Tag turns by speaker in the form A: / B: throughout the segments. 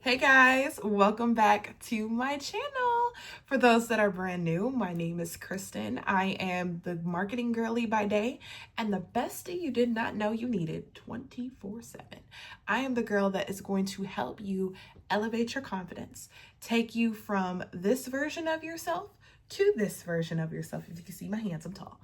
A: Hey guys, welcome back to my channel. For those that are brand new, my name is Kristen. I am the marketing girly by day and the bestie you did not know you needed 24/7. I am the girl that is going to help you elevate your confidence, take you from this version of yourself to this version of yourself. If you can see my hands, I'm tall.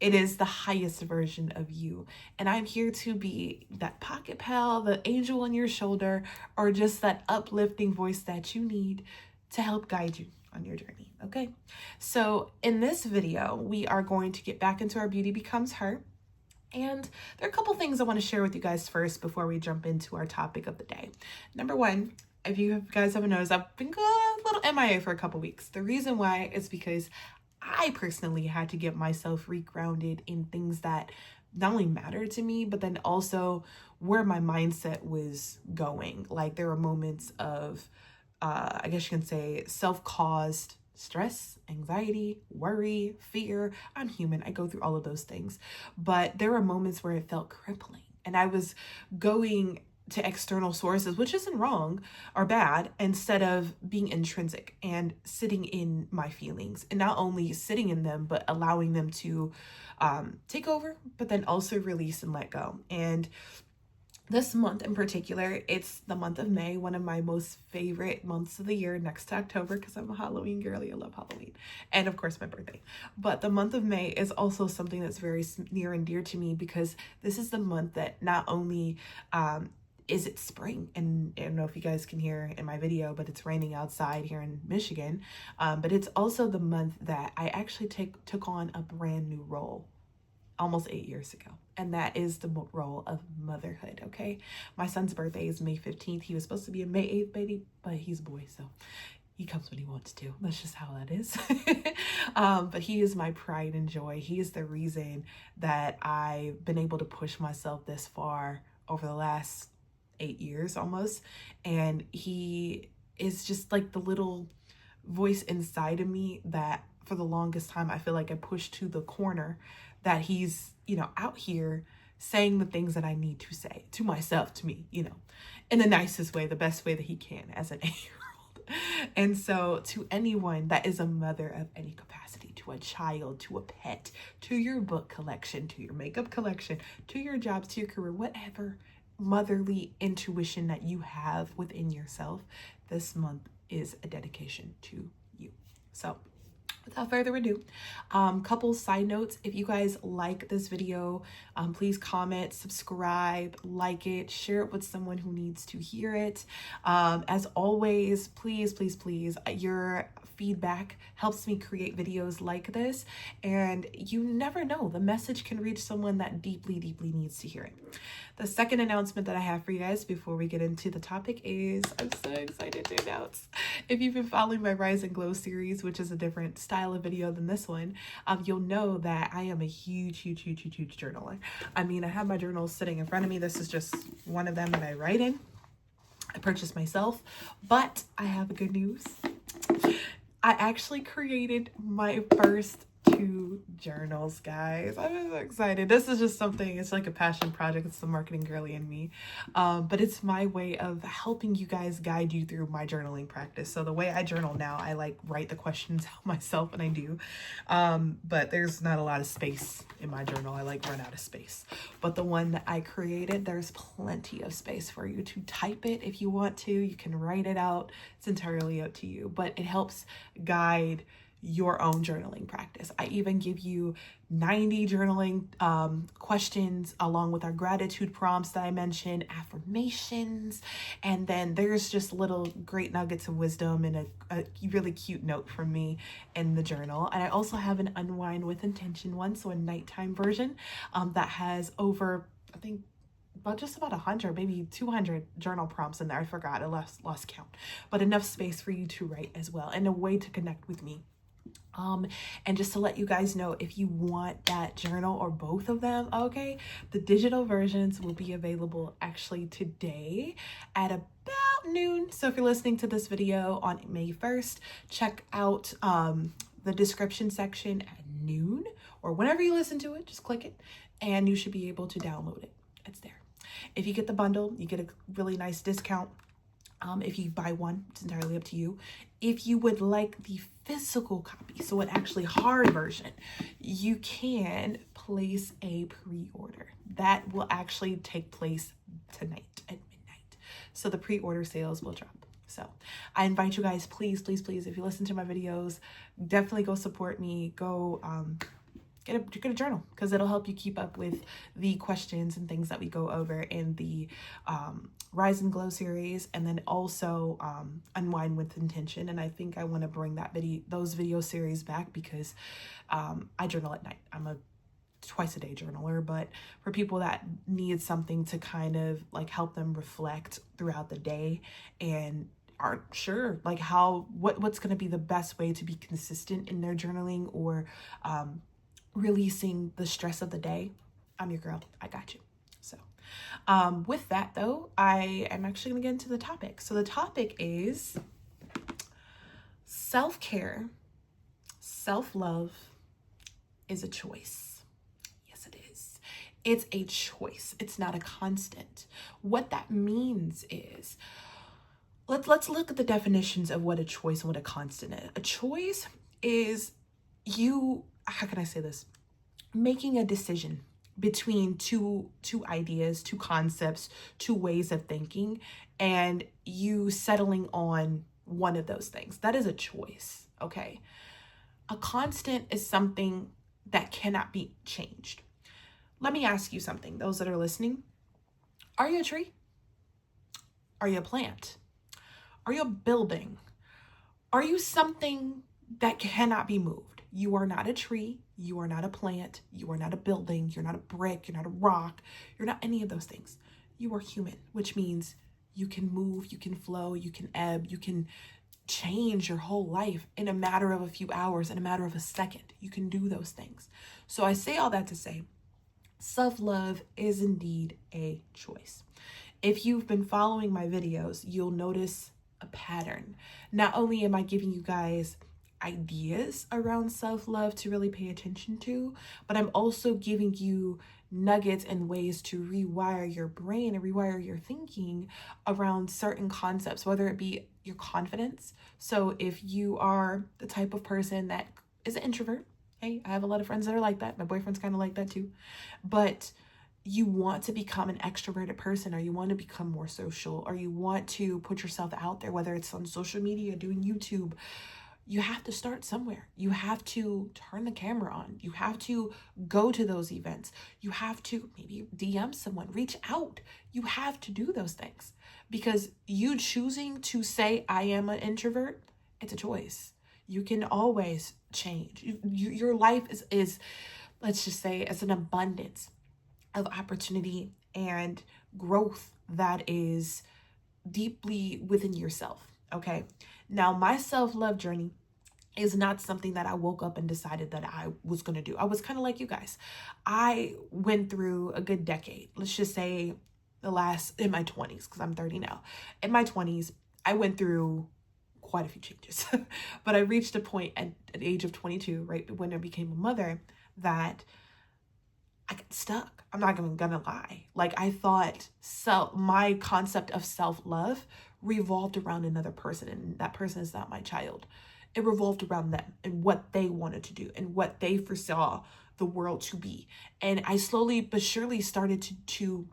A: It is the highest version of you. And I'm here to be that pocket pal, the angel on your shoulder, or just that uplifting voice that you need to help guide you on your journey. Okay. So in this video, we are going to get back into our Beauty Becomes Her. And there are a couple things I want to share with you guys first before we jump into our topic of the day. Number one, if you guys haven't noticed, I've been a little MIA for a couple weeks. The reason why is because I personally had to get myself regrounded in things that not only mattered to me, but then also where my mindset was going. Like there were moments of, I guess you can say, self-caused stress, anxiety, worry, fear. I'm human. I go through all of those things. But there were moments where it felt crippling. And I was going to external sources, which isn't wrong or bad, instead of being intrinsic and sitting in my feelings, and not only sitting in them, but allowing them to take over, but then also release and let go. And this month in particular, it's the month of May, one of my most favorite months of the year, next to October, because I'm a Halloween girly. I love Halloween. And of course, my birthday. But the month of May is also something that's very near and dear to me, because this is the month that not only is it spring, and I don't know if you guys can hear in my video, but it's raining outside here in Michigan, but it's also the month that I actually took on a brand new role almost 8 years ago, and that is the role of motherhood. Okay, my son's birthday is May 15th. He was supposed to be a May 8th baby, but he's a boy, so he comes when he wants to. That's just how that is. But he is my pride and joy. He is the reason that I've been able to push myself this far over the last 8 years almost. And he is just like the little voice inside of me that for the longest time, I feel like I pushed to the corner, that he's, out here saying the things that I need to say to myself, to me, in the nicest way, the best way that he can as an 8-year-old. And so to anyone that is a mother of any capacity, to a child, to a pet, to your book collection, to your makeup collection, to your jobs, to your career, whatever motherly intuition that you have within yourself, this month is a dedication to you. So without further ado, couple side notes. If you guys like this video, please comment, subscribe, like it, share it with someone who needs to hear it. As always, please, your feedback helps me create videos like this, and you never know, the message can reach someone that deeply needs to hear it. The second announcement that I have for you guys before we get into the topic is, I'm so excited to announce, if you've been following my Rise and Glow series, which is a different style of video than this one, you'll know that I am a huge journaler. I mean, I have my journals sitting in front of me. This is just one of them that I write in. I purchased myself, but I have good news. I actually created my first 2 journals, guys. I'm so excited. This is just something, it's like a passion project. It's the marketing girly in me. But it's my way of helping you guys, guide you through my journaling practice. So the way I journal now, I write the questions out myself, and I do. But there's not a lot of space in my journal. I run out of space. But the one that I created, there's plenty of space for you to type it if you want to. You can write it out. It's entirely up to you. But it helps guide your own journaling practice. I even give you 90 journaling questions along with our gratitude prompts that I mentioned, affirmations, and then there's just little great nuggets of wisdom and a really cute note from me in the journal. And I also have an Unwind with Intention one, so a nighttime version that has over, I think, just about 100, maybe 200 journal prompts in there. I forgot, I lost count, but enough space for you to write as well, and a way to connect with me. And just to let you guys know, if you want that journal or both of them, okay, the digital versions will be available actually today at about noon. So if you're listening to this video on May 1st, check out the description section at noon, or whenever you listen to it, just click it and you should be able to download it. It's there. If you get the bundle, you get a really nice discount If you buy one, it's entirely up to you. If you would like the physical copy, so an actually hard version, you can place a pre-order. That will actually take place tonight at midnight. So the pre-order sales will drop. So I invite you guys, please, please, please, if you listen to my videos, definitely go support me. Go get a journal, because it'll help you keep up with the questions and things that we go over in the Rise and Glow series, and then also Unwind with Intention. And I think I want to bring those video series back, because I journal at night. I'm a twice a day journaler, but for people that need something to kind of like help them reflect throughout the day and aren't sure like what's going to be the best way to be consistent in their journaling or releasing the stress of the day, I'm your girl. I got you. So with that though, I am actually gonna get into the topic. So the topic is self-care, self-love is a choice. Yes, it is. It's a choice. It's not a constant. What that means is, let's look at the definitions of what a choice and what a constant is. A choice is how can I say this? Making a decision between two ideas, two concepts, two ways of thinking, and you settling on one of those things. That is a choice, okay? A constant is something that cannot be changed. Let me ask you something, those that are listening. Are you a tree? Are you a plant? Are you a building? Are you something that cannot be moved? You are not a tree. You are not a plant. You are not a building. You're not a brick. You're not a rock. You're not any of those things. You are human, which means you can move, you can flow, you can ebb, you can change your whole life in a matter of a few hours, in a matter of a second. You can do those things. So I say all that to say, self-love is indeed a choice. If you've been following my videos, you'll notice a pattern. Not only am I giving you guys ideas around self-love to really pay attention to, but I'm also giving you nuggets and ways to rewire your brain and rewire your thinking around certain concepts, whether it be your confidence. So if you are the type of person that is an introvert, hey, I have a lot of friends that are like that. My boyfriend's kind of like that too. But you want to become an extroverted person, or you want to become more social, or you want to put yourself out there, whether it's on social media, doing YouTube, you have to start somewhere. You have to turn the camera on. You have to go to those events. You have to maybe DM someone, reach out. You have to do those things, because you choosing to say, I am an introvert, it's a choice. You can always change. Your life is, let's just say, it's an abundance of opportunity and growth that is deeply within yourself. Okay. Now, my self-love journey is not something that I woke up and decided that I was going to do. I was kind of like you guys. I went through a good decade. Let's just say in my 20s, because I'm 30 now. In my 20s, I went through quite a few changes. But I reached a point at the age of 22, right when I became a mother, that I got stuck. I'm not gonna lie. Like, I thought my concept of self-love revolved around another person, and that person is not my child. It revolved around them and what they wanted to do and what they foresaw the world to be. And I slowly but surely started to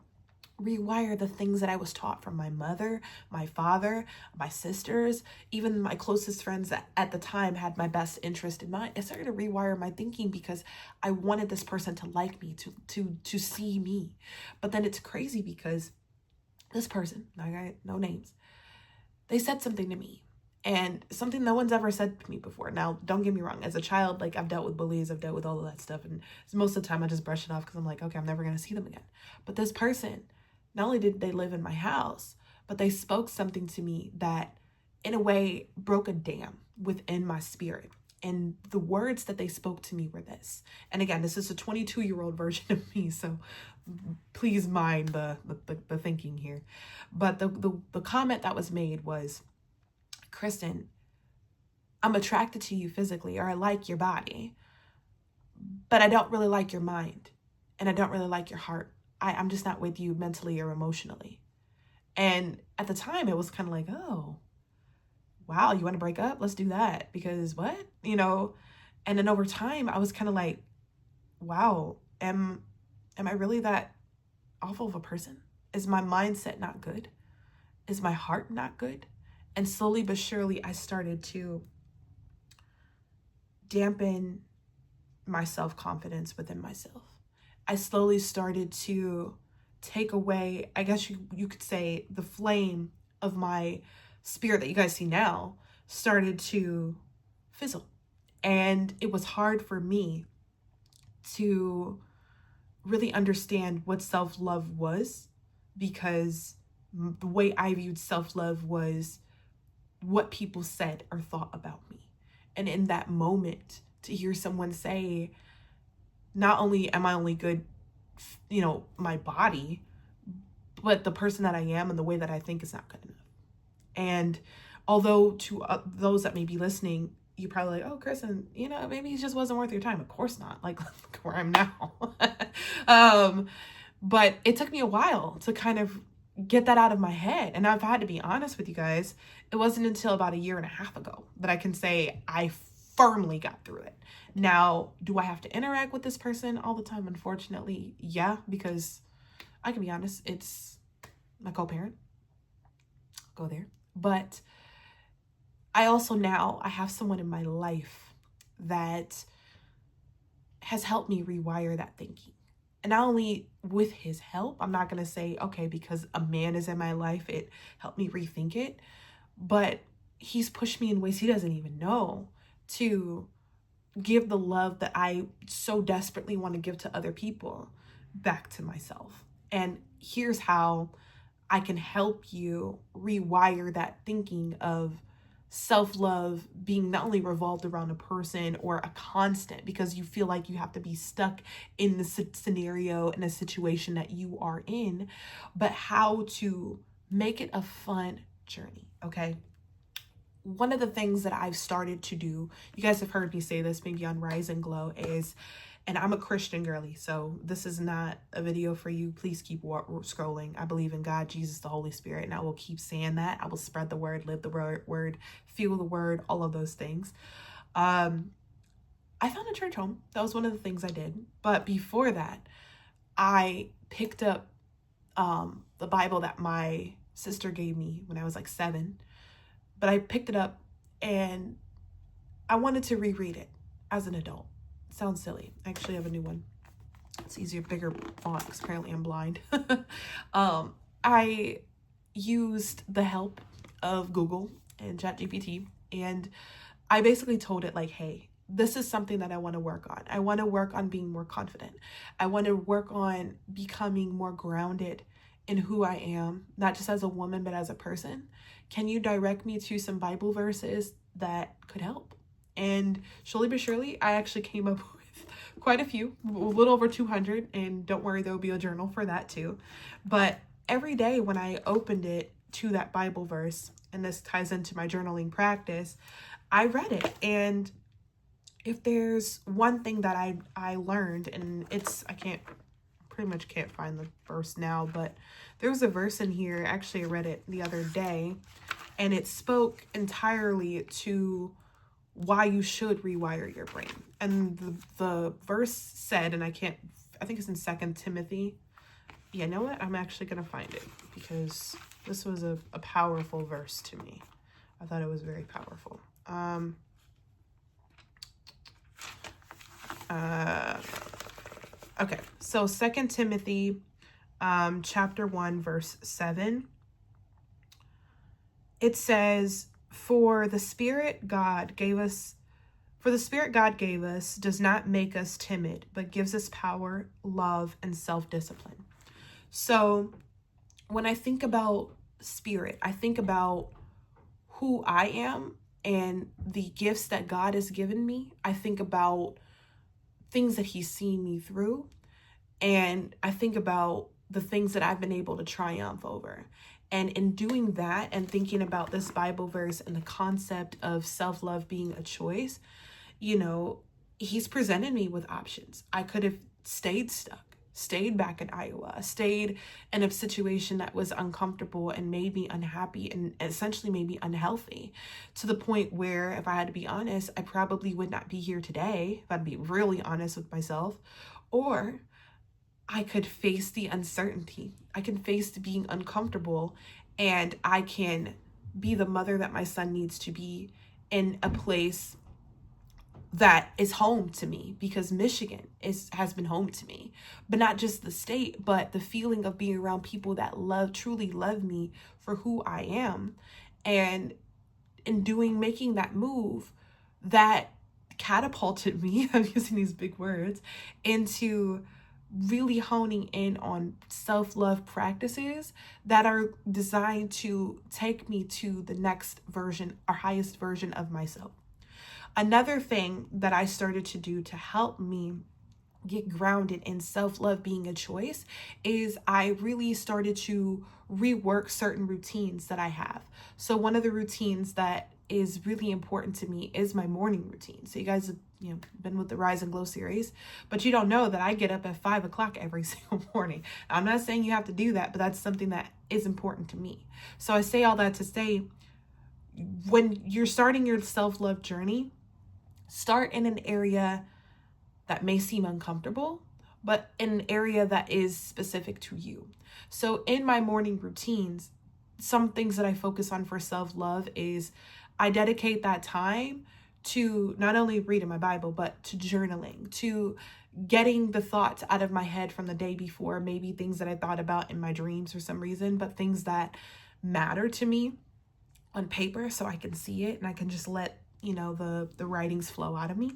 A: rewire the things that I was taught from my mother, my father, my sisters, even my closest friends that at the time had my best interest in mind. I started to rewire my thinking because I wanted this person to like me, to see me. But then it's crazy because this person, no names, they said something to me, and something no one's ever said to me before. Now, don't get me wrong. As a child, like, I've dealt with bullies, I've dealt with all of that stuff. And most of the time I just brush it off because I'm like, okay, I'm never going to see them again. But this person, not only did they live in my house, but they spoke something to me that in a way broke a dam within my spirit. And the words that they spoke to me were this. And again, this is a 22-year-old version of me, so please mind the thinking here. But the comment that was made was, Kristen, I'm attracted to you physically, or I like your body, but I don't really like your mind, and I don't really like your heart. I'm just not with you mentally or emotionally. And at the time it was kind of like, oh, wow, you want to break up? Let's do that. Because what? And then over time I was kind of like, wow, am I really that awful of a person? Is my mindset not good? Is my heart not good? And slowly but surely I started to dampen my self-confidence within myself. I slowly started to take away, I guess you could say, the flame of my spirit that you guys see now started to fizzle. And it was hard for me to really understand what self-love was, because the way I viewed self-love was what people said or thought about me. And in that moment, to hear someone say, not only am I only good, my body, but the person that I am and the way that I think is not good enough. And although to those that may be listening, you're probably like, oh, Kristen, maybe he just wasn't worth your time. Of course not. Like, look where I'm now. But it took me a while to kind of get that out of my head. And I've had to be honest with you guys. It wasn't until about 1.5 years ago that I can say I firmly got through it. Now, do I have to interact with this person all the time? Unfortunately, yeah, because I can be honest, it's my co-parent. Go there. But I also now, I have someone in my life that has helped me rewire that thinking. And not only with his help, I'm not going to say, okay, because a man is in my life, it helped me rethink it. But he's pushed me in ways he doesn't even know to give the love that I so desperately want to give to other people back to myself. And here's how I can help you rewire that thinking of self-love being not only revolved around a person or a constant, because you feel like you have to be stuck in the scenario, in a situation that you are in, but how to make it a fun journey, okay? One of the things that I've started to do, you guys have heard me say this maybe on Rise and Glow, is, and I'm a Christian girly, so this is not a video for you. Please keep scrolling. I believe in God, Jesus, the Holy Spirit, and I will keep saying that. I will spread the word, live the word, feel the word, all of those things. I found a church home. That was one of the things I did. But before that, I picked up the Bible that my sister gave me when I was like 7. But I picked it up and I wanted to reread it as an adult. Sounds silly. I actually have a new one. It's easier, bigger font, because apparently I'm blind. I used the help of Google and ChatGPT, and I basically told it like, hey, this is something that I want to work on. I want to work on being more confident. I want to work on becoming more grounded in who I am, not just as a woman, but as a person. Can you direct me to some Bible verses that could help? And slowly but surely, I actually came up with quite a few, a little over 200. And don't worry, there'll be a journal for that too. But every day when I opened it to that Bible verse, and this ties into my journaling practice, I read it. And if there's one thing that I learned, and pretty much can't find the verse now, but there was a verse in here. Actually, I read it the other day, and it spoke entirely to why you should rewire your brain. And the verse said, and I think it's in 2 Timothy. Yeah, you know what? I'm actually going to find it, because this was a powerful verse to me. I thought it was very powerful. Okay, so 2 Timothy chapter 1, verse 7. It says, For the Spirit God gave us does not make us timid, but gives us power, love, and self-discipline. So when I think about spirit, I think about who I am and the gifts that God has given me. I think about things that he's seen me through. And I think about the things that I've been able to triumph over. And in doing that and thinking about this Bible verse and the concept of self-love being a choice, he's presented me with options. I could have stayed stuck, stayed back in Iowa, stayed in a situation that was uncomfortable and made me unhappy and essentially made me unhealthy, to the point where, if I had to be honest, I probably would not be here today, if I'd be really honest with myself. Or I could face the uncertainty. I can face being uncomfortable, and I can be the mother that my son needs to be in a place that is home to me, because Michigan has been home to me, but not just the state, but the feeling of being around people that truly love me for who I am. And in making that move, that catapulted me, I'm using these big words, into really honing in on self-love practices that are designed to take me to the next version or highest version of myself. Another thing that I started to do to help me get grounded in self-love being a choice is I really started to rework certain routines that I have. So one of the routines that is really important to me is my morning routine. So you guys have been with the Rise and Glow series, but you don't know that I get up at 5 o'clock every single morning. I'm not saying you have to do that, but that's something that is important to me. So I say all that to say, when you're starting your self-love journey, start in an area that may seem uncomfortable, but in an area that is specific to you. So in my morning routines, some things that I focus on for self-love is I dedicate that time to not only reading my Bible, but to journaling, to getting the thoughts out of my head from the day before, maybe things that I thought about in my dreams for some reason, but things that matter to me on paper so I can see it and I can just let the writings flow out of me.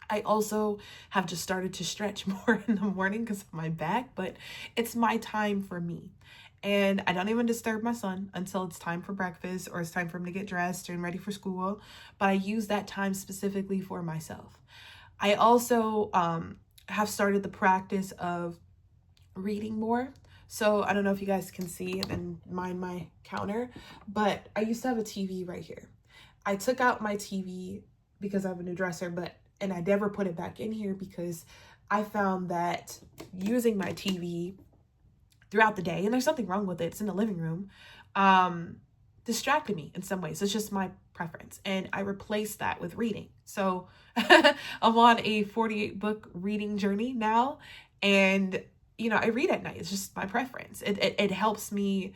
A: I also have just started to stretch more in the morning because of my back, but it's my time for me. And I don't even disturb my son until it's time for breakfast or it's time for him to get dressed and ready for school. But I use that time specifically for myself. I also have started the practice of reading more. So I don't know if you guys can see and mind my counter, but I used to have a TV right here. I took out my TV because I have a new dresser, and I never put it back in here because I found that using my TV throughout the day, and there's nothing wrong with it, it's in the living room, distracted me in some ways. It's just my preference. And I replaced that with reading. So I'm on a 48 book reading journey now. And, I read at night. It's just my preference. It helps me,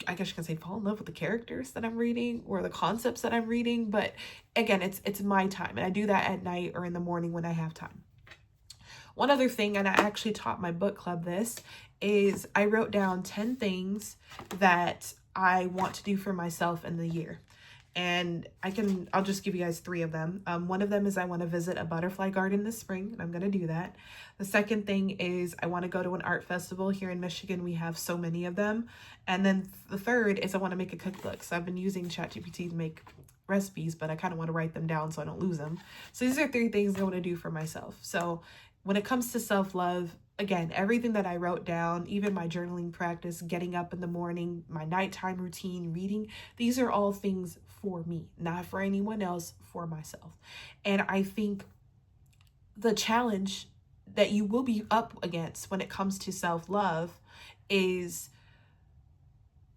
A: I guess you can say, fall in love with the characters that I'm reading or the concepts that I'm reading. But again, it's my time. And I do that at night or in the morning when I have time. One other thing, and I actually taught my book club this, is I wrote down 10 things that I want to do for myself in the year. And I'll just give you guys 3 of them. One of them is I want to visit a butterfly garden this spring, and I'm going to do that. The second thing is I want to go to an art festival here in Michigan. We have so many of them. And then the third is I want to make a cookbook. So I've been using ChatGPT to make recipes, but I kind of want to write them down so I don't lose them. So these are 3 things I want to do for myself. So when it comes to self-love, again, everything that I wrote down, even my journaling practice, getting up in the morning, my nighttime routine, reading, these are all things for me, not for anyone else, for myself. And I think the challenge that you will be up against when it comes to self-love is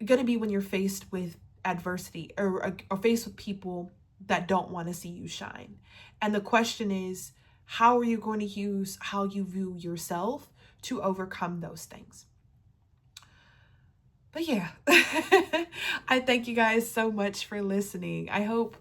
A: going to be when you're faced with adversity or faced with people that don't want to see you shine. And the question is, how are you going to use how you view yourself to overcome those things? But yeah, I thank you guys so much for listening. I hope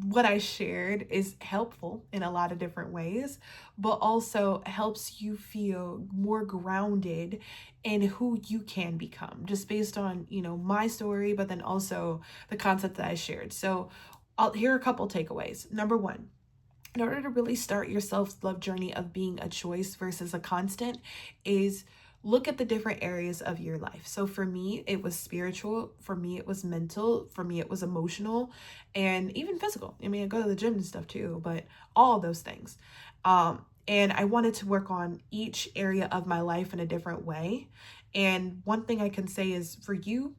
A: what I shared is helpful in a lot of different ways, but also helps you feel more grounded in who you can become, just based on, my story, but then also the concept that I shared. So here are a couple takeaways. Number 1, in order to really start your self-love journey of being a choice versus a constant, is look at the different areas of your life. So for me, it was spiritual. For me, it was mental. For me, it was emotional and even physical. I mean, I go to the gym and stuff too, but all of those things. And I wanted to work on each area of my life in a different way. And one thing I can say is, for you,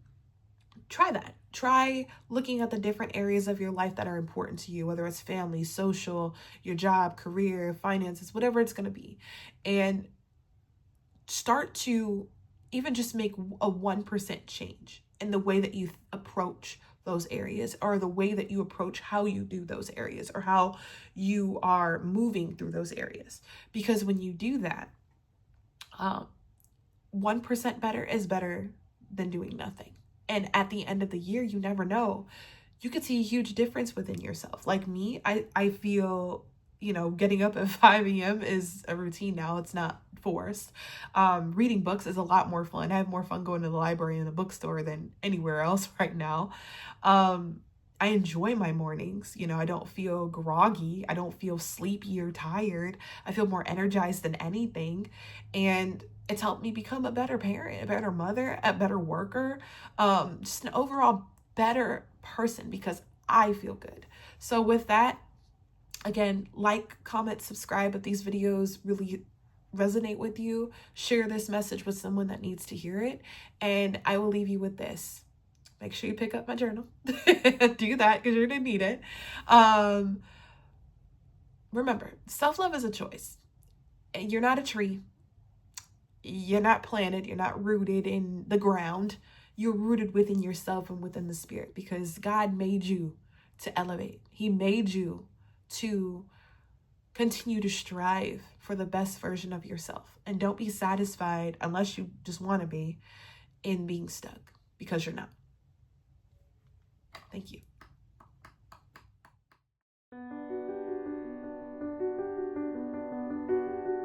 A: try that. Try looking at the different areas of your life that are important to you, whether it's family, social, your job, career, finances, whatever it's going to be. And start to even just make a 1% change in the way that you approach those areas, or the way that you approach how you do those areas, or how you are moving through those areas. Because when you do that, 1% better is better than doing nothing. And at the end of the year, you never know. You could see a huge difference within yourself. Like me, I feel, getting up at 5 a.m. is a routine now. It's not forced. Reading books is a lot more fun. I have more fun going to the library and the bookstore than anywhere else right now. I enjoy my mornings. I don't feel groggy. I don't feel sleepy or tired. I feel more energized than anything. And it's helped me become a better parent, a better mother, a better worker, just an overall better person because I feel good. So with that, again, like, comment, subscribe if these videos really resonate with you. Share this message with someone that needs to hear it. And I will leave you with this. Make sure you pick up my journal. Do that because you're going to need it. Remember, self-love is a choice. You're not a tree. You're not planted. You're not rooted in the ground. You're rooted within yourself and within the spirit, because God made you to elevate. He made you to continue to strive for the best version of yourself. And don't be satisfied, unless you just want to be, in being stuck, because you're not. Thank you.